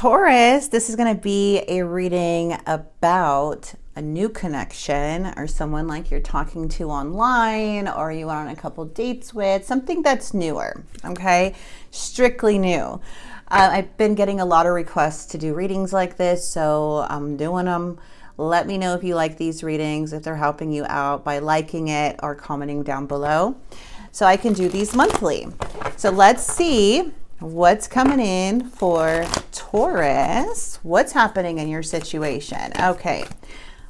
Taurus, this is going to be a reading about a new connection or someone like you're talking to online or you went on a couple dates with, something that's newer, okay? Strictly new. I've been getting a lot of requests to do readings like this, so I'm doing them. Let me know if you like these readings, if they're helping you out by liking it or commenting down below. So I can do these monthly. So let's see what's coming in for Taurus. What's happening in your situation? Okay.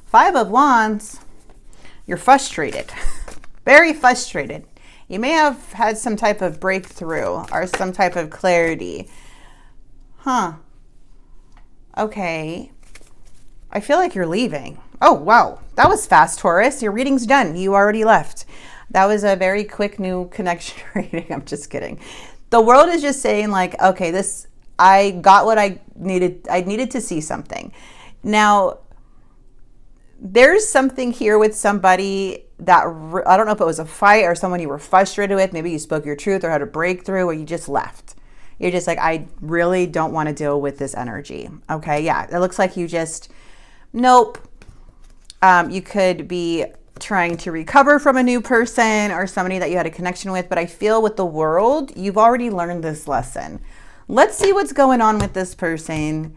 5 of Wands. You're frustrated. Very frustrated. You may have had some type of breakthrough or some type of clarity. Huh. Okay. I feel like you're leaving. Oh, wow. That was fast, Taurus. Your reading's done. You already left. That was a very quick new connection reading. I'm just kidding. The world is just saying like, okay, I got what I needed. I needed to see something. Now, there's something here with somebody that, I don't know if it was a fight or someone you were frustrated with. Maybe you spoke your truth or had a breakthrough or you just left. You're just like, I really don't want to deal with this energy. Okay, yeah, it looks like you just, nope. You could be trying to recover from a new person or somebody that you had a connection with, but I feel with the world, you've already learned this lesson. Let's see what's going on with this person.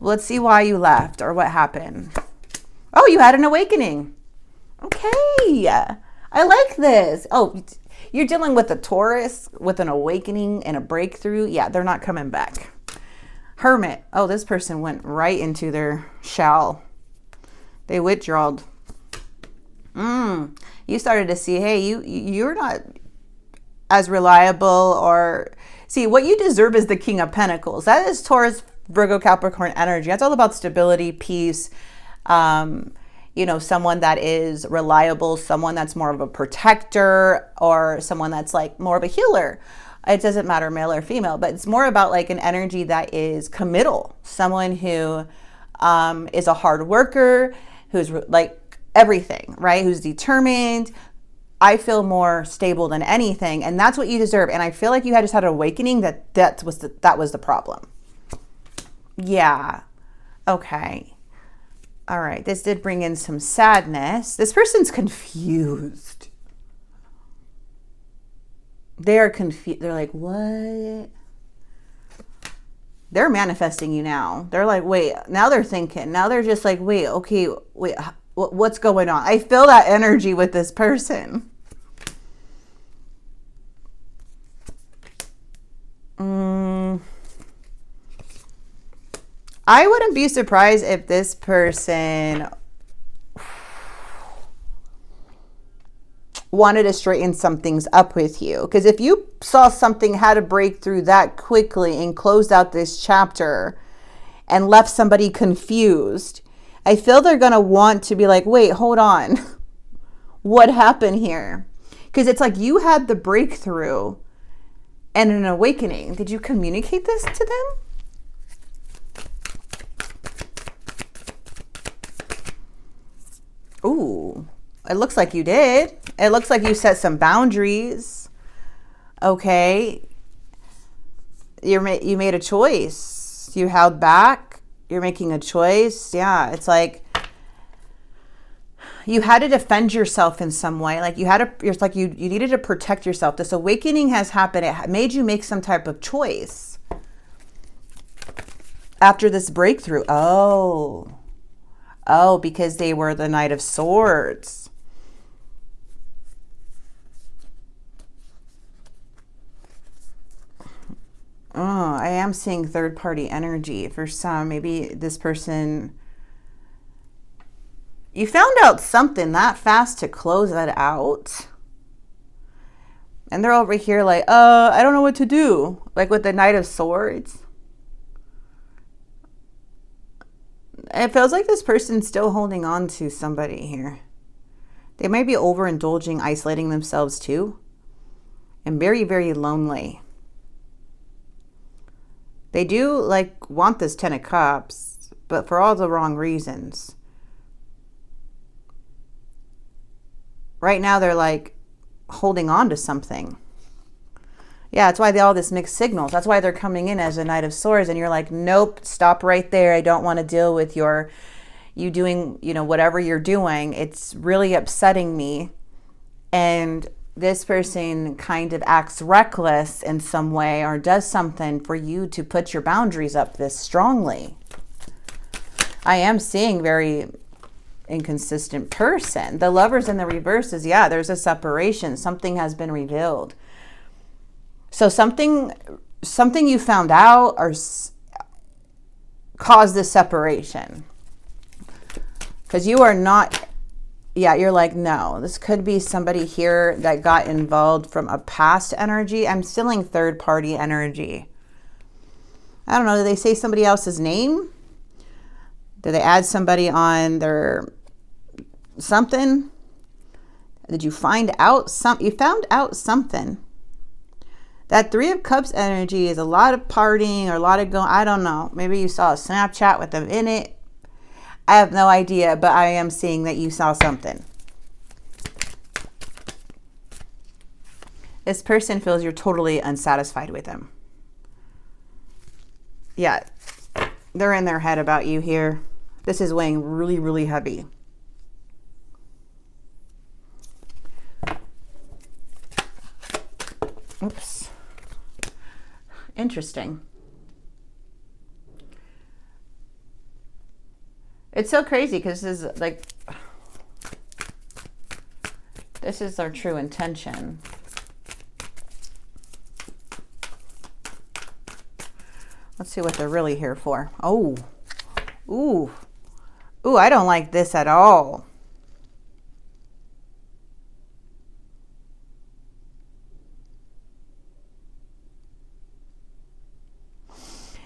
Let's see why you left or what happened. Oh, you had an awakening. Okay, I like this. Oh, you're dealing with a Taurus with an awakening and a breakthrough. Yeah, they're not coming back. Hermit. Oh, this person went right into their shell. They withdrawed. You started to see, hey, you're not as reliable, or see what you deserve is the King of Pentacles. That is Taurus, Virgo, Capricorn energy. That's all about stability, peace. You know, someone that is reliable, someone that's more of a protector, or someone that's like more of a healer. It doesn't matter male or female, but it's more about like an energy that is committal. Someone who is a hard worker, who's like everything, right? Who's determined. I feel more stable than anything, and that's what you deserve. And I feel like you had just had an awakening that was the problem. Yeah. Okay. All right. This did bring in some sadness. This person's confused. They are confused. They're like, what? They're manifesting you now. They're like, wait, now they're thinking. Now they're just like, wait, okay, wait, what's going on? I feel that energy with this person. I wouldn't be surprised if this person wanted to straighten some things up with you. Because if you saw something had a breakthrough that quickly and closed out this chapter and left somebody confused, I feel they're going to want to be like, wait, hold on. What happened here? Because it's like you had the breakthrough and an awakening. Did you communicate this to them? Ooh, it looks like you did. It looks like you set some boundaries. Okay. You made a choice. You held back. You're making a choice. Yeah, it's like you had to defend yourself in some way. Like it's like you needed to protect yourself. This awakening has happened. It made you make some type of choice after this breakthrough. Oh, because they were the Knight of Swords. Oh, I am seeing third-party energy for some. Maybe this person, you found out something that fast to close that out. And they're over here like, I don't know what to do. Like with the Knight of Swords. It feels like this person's still holding on to somebody here. They might be overindulging, isolating themselves too. And very, very lonely. They do like want this 10 of Cups, but for all the wrong reasons. Right now they're like holding on to something. Yeah, that's why all this mixed signals. That's why they're coming in as a Knight of Swords, and you're like, nope, stop right there. I don't want to deal with you doing, whatever you're doing. It's really upsetting me. And this person kind of acts reckless in some way or does something for you to put your boundaries up this strongly. I am seeing very inconsistent person. The Lovers in the reverse is, yeah, there's a separation. Something has been revealed. So something you found out or caused this separation. Because you are not, you're like, no, this could be somebody here that got involved from a past energy. I'm feeling third party energy. I don't know. Did they say somebody else's name? Did they add somebody on their something? Did you find out you found out something? That Three of Cups energy is a lot of partying or a lot of going, I don't know. Maybe you saw a Snapchat with them in it. I have no idea, but I am seeing that you saw something. This person feels you're totally unsatisfied with them. Yeah, they're in their head about you here. This is weighing really, really heavy. Oops. Interesting. It's so crazy because this is like, this is our true intention. Let's see what they're really here for. Oh, ooh, I don't like this at all.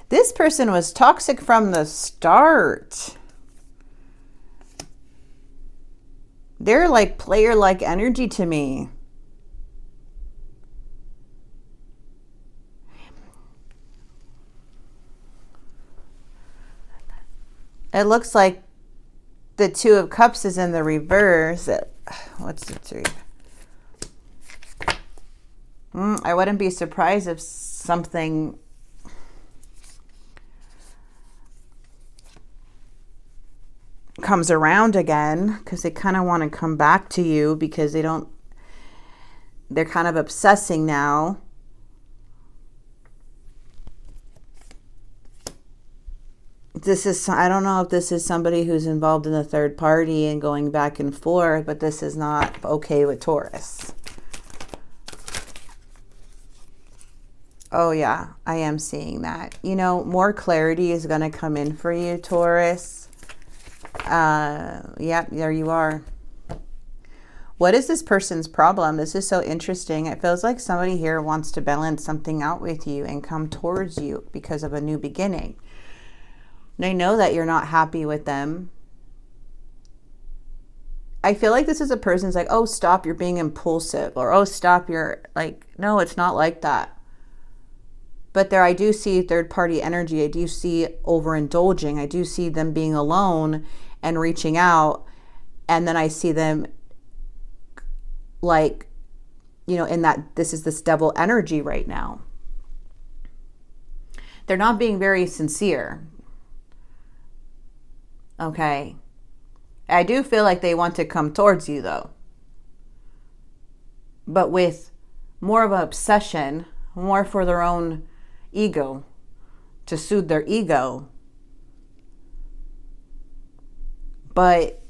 This person was toxic from the start. They're like player-like energy to me. It looks like the Two of Cups is in the reverse. What's the three? I wouldn't be surprised if something comes around again, because they kind of want to come back to you because they're kind of obsessing now. I don't know if this is somebody who's involved in a third party and going back and forth, but this is not okay with Taurus. Oh yeah, I am seeing that. More clarity is going to come in for you, Taurus. Yeah, there you are. What is this person's problem? This is so interesting. It feels like somebody here wants to balance something out with you and come towards you because of a new beginning. They know that you're not happy with them. I feel like this is a person's like, oh, stop, you're being impulsive, or oh, stop, you're like, no, it's not like that. But I do see third party energy. I do see overindulging. I do see them being alone and reaching out. And then I see them like, in that this is this devil energy right now. They're not being very sincere. Okay. I do feel like they want to come towards you though. But with more of an obsession, more for their own ego, to soothe their ego. But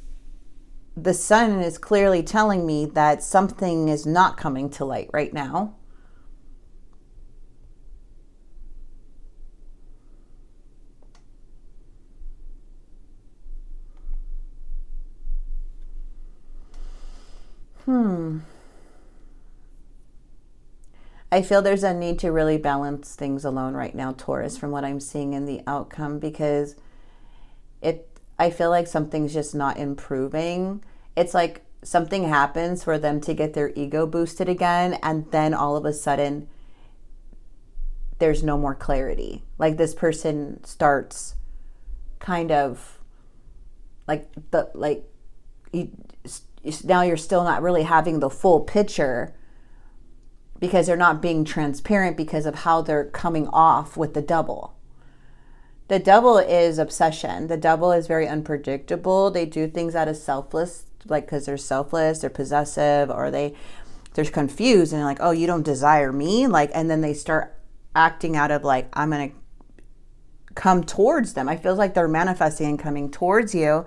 the sun is clearly telling me that something is not coming to light right now. I feel there's a need to really balance things alone right now, Taurus, from what I'm seeing in the outcome, because I feel like something's just not improving. It's like something happens for them to get their ego boosted again, and then all of a sudden there's no more clarity. Like this person starts kind of now you're still not really having the full picture because they're not being transparent because of how they're coming off with the double. The double is obsession. The double is very unpredictable. They do things out of selfless, like because they're selfless, they're possessive, or they're confused and they're like, oh, you don't desire me? Like, and then they start acting out of like, I'm going to come towards them. I feel like they're manifesting and coming towards you.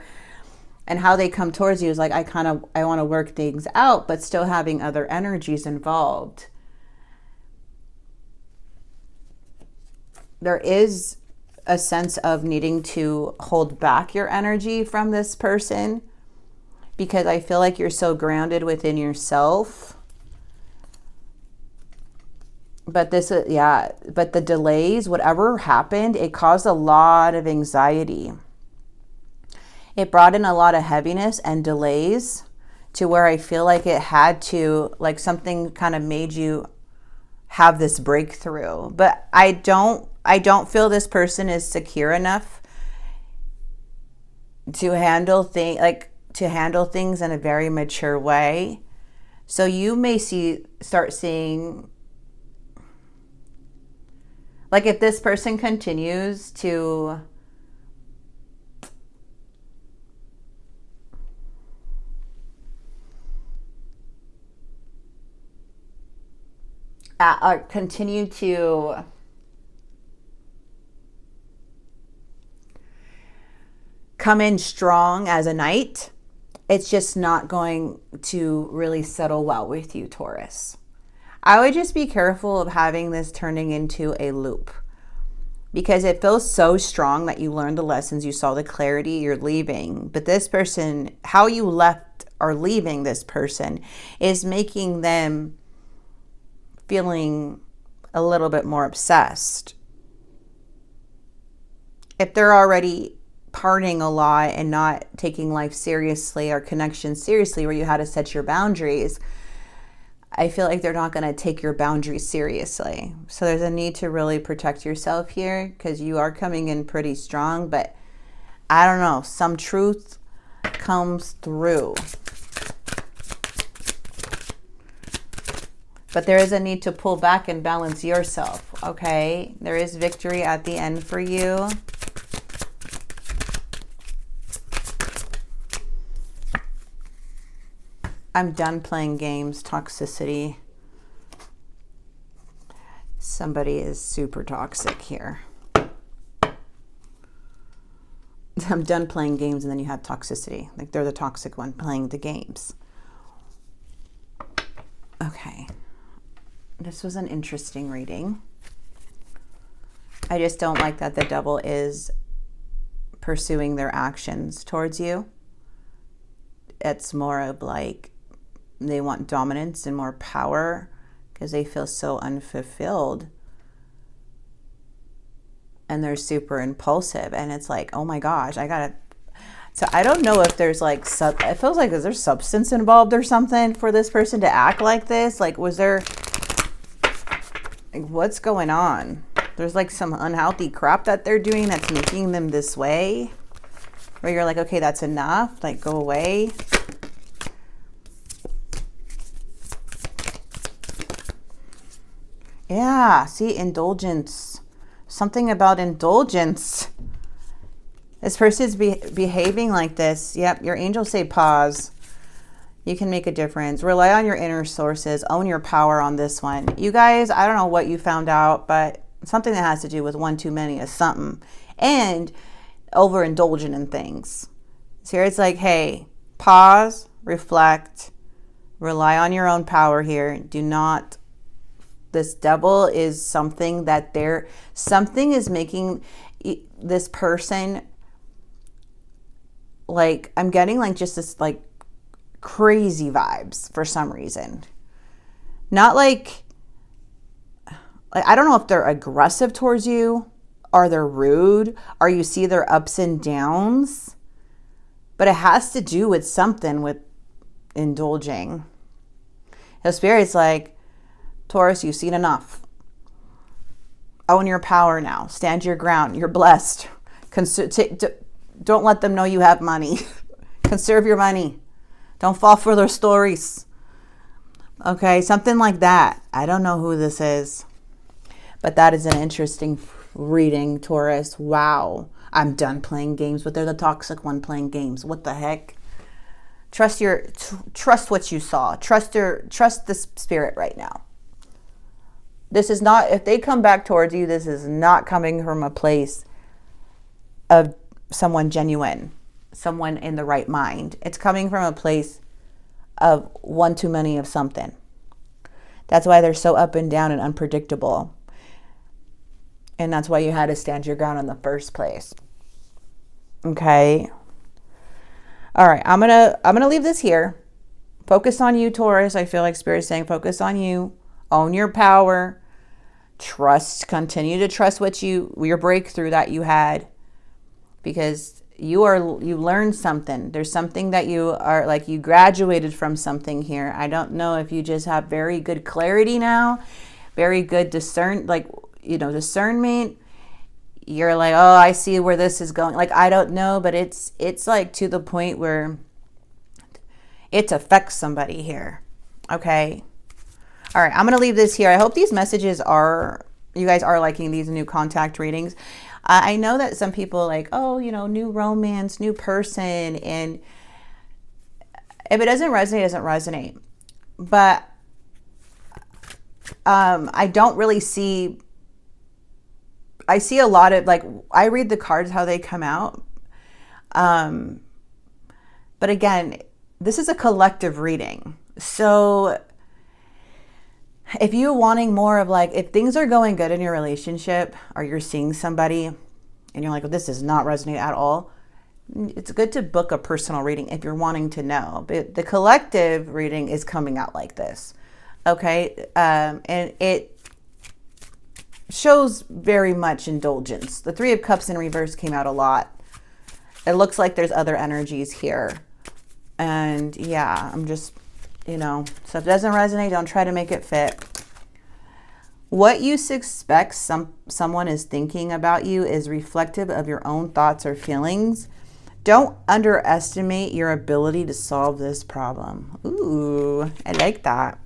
And how they come towards you is like, I want to work things out, but still having other energies involved. There is a sense of needing to hold back your energy from this person because I feel like you're so grounded within yourself. But this, but the delays, whatever happened, it caused a lot of anxiety. It brought in a lot of heaviness and delays to where I feel like it had to, like something kind of made you have this breakthrough. But I don't feel this person is secure enough to handle things in a very mature way. So you may start seeing, like if this person continues to continue to come in strong as a knight, it's just not going to really settle well with you, Taurus. I would just be careful of having this turning into a loop because it feels so strong that you learned the lessons, you saw the clarity, you're leaving. But this person, how you left or leaving this person is making them feeling a little bit more obsessed. If they're already partying a lot and not taking life seriously or connection seriously, where you had to set your boundaries, I feel like they're not going to take your boundaries seriously. So there's a need to really protect yourself here because you are coming in pretty strong, but I don't know, some truth comes through. But there is a need to pull back and balance yourself, okay? There is victory at the end for you. I'm done playing games, toxicity. Somebody is super toxic here. I'm done playing games and then you have toxicity. Like they're the toxic one playing the games. Okay. This was an interesting reading. I just don't like that the devil is pursuing their actions towards you. It's more of like they want dominance and more power because they feel so unfulfilled. And they're super impulsive. And it's like, oh my gosh, So I don't know if there's like, it feels like is there substance involved or something for this person to act like this? Like, was there, like, what's going on? There's like some unhealthy crap that they're doing that's making them this way. Where you're like, okay, that's enough. Like, go away. Yeah, see, indulgence. Something about indulgence. This person's behaving like this. Yep, your angels say pause. You can make a difference. Rely on your inner sources. Own your power on this one. You guys, I don't know what you found out, but something that has to do with one too many is something. And overindulgent in things. So here it's like, hey, pause, reflect, rely on your own power here. Do not, this devil is something that something is making this person, like, I'm getting like just this like crazy vibes for some reason. Not like I don't know if they're aggressive towards you, or they're rude, or you see their ups and downs, but it has to do with something with indulging. The Spirit's like, Taurus, you've seen enough. Own your power now. Stand your ground. You're blessed. Don't let them know you have money. Conserve your money. Don't fall for their stories. Okay, something like that. I don't know who this is, but that is an interesting reading, Taurus. Wow. I'm done playing games, but they're the toxic one playing games. What the heck? Trust what you saw. Trust the spirit right now. This is not, if they come back towards you, this is not coming from a place of someone genuine, someone in the right mind. It's coming from a place of one too many of something. That's why they're so up and down and unpredictable. And that's why you had to stand your ground in the first place. Okay. All right. I'm gonna leave this here. Focus on you, Taurus. I feel like Spirit's saying focus on you. Own your power. Continue to trust your breakthrough that you had, because you learned something. There's something that you are, like, you graduated from something here. I don't know if you just have very good clarity now, very good discernment. You're like, oh, I see where this is going. Like, I don't know, but it's like to the point where it affects somebody here. Okay. All right. I'm going to leave this here. I hope these messages you guys are liking these new contact readings. I know that some people like, oh, new romance, new person. And if it doesn't resonate, it doesn't resonate. But I don't really see, I see a lot of, like, I read the cards, how they come out. But again, this is a collective reading. So if you're wanting more of, like, if things are going good in your relationship, or you're seeing somebody and you're like, well, this does not resonate at all, it's good to book a personal reading if you're wanting to know. But the collective reading is coming out like this. Okay. And it shows very much indulgence. The Three of Cups in reverse came out a lot. It looks like there's other energies here. And yeah, I'm just, so if it doesn't resonate, don't try to make it fit. What you suspect someone is thinking about you is reflective of your own thoughts or feelings. Don't underestimate your ability to solve this problem. Ooh, I like that.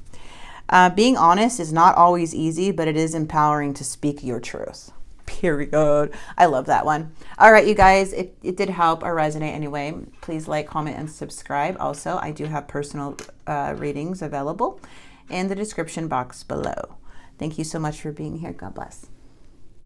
Being honest is not always easy, but it is empowering to speak your truth. Period. I love that one. All right, you guys, it did help or resonate anyway. Please like, comment, and subscribe. Also, I do have personal readings available in the description box below. Thank you so much for being here. God bless.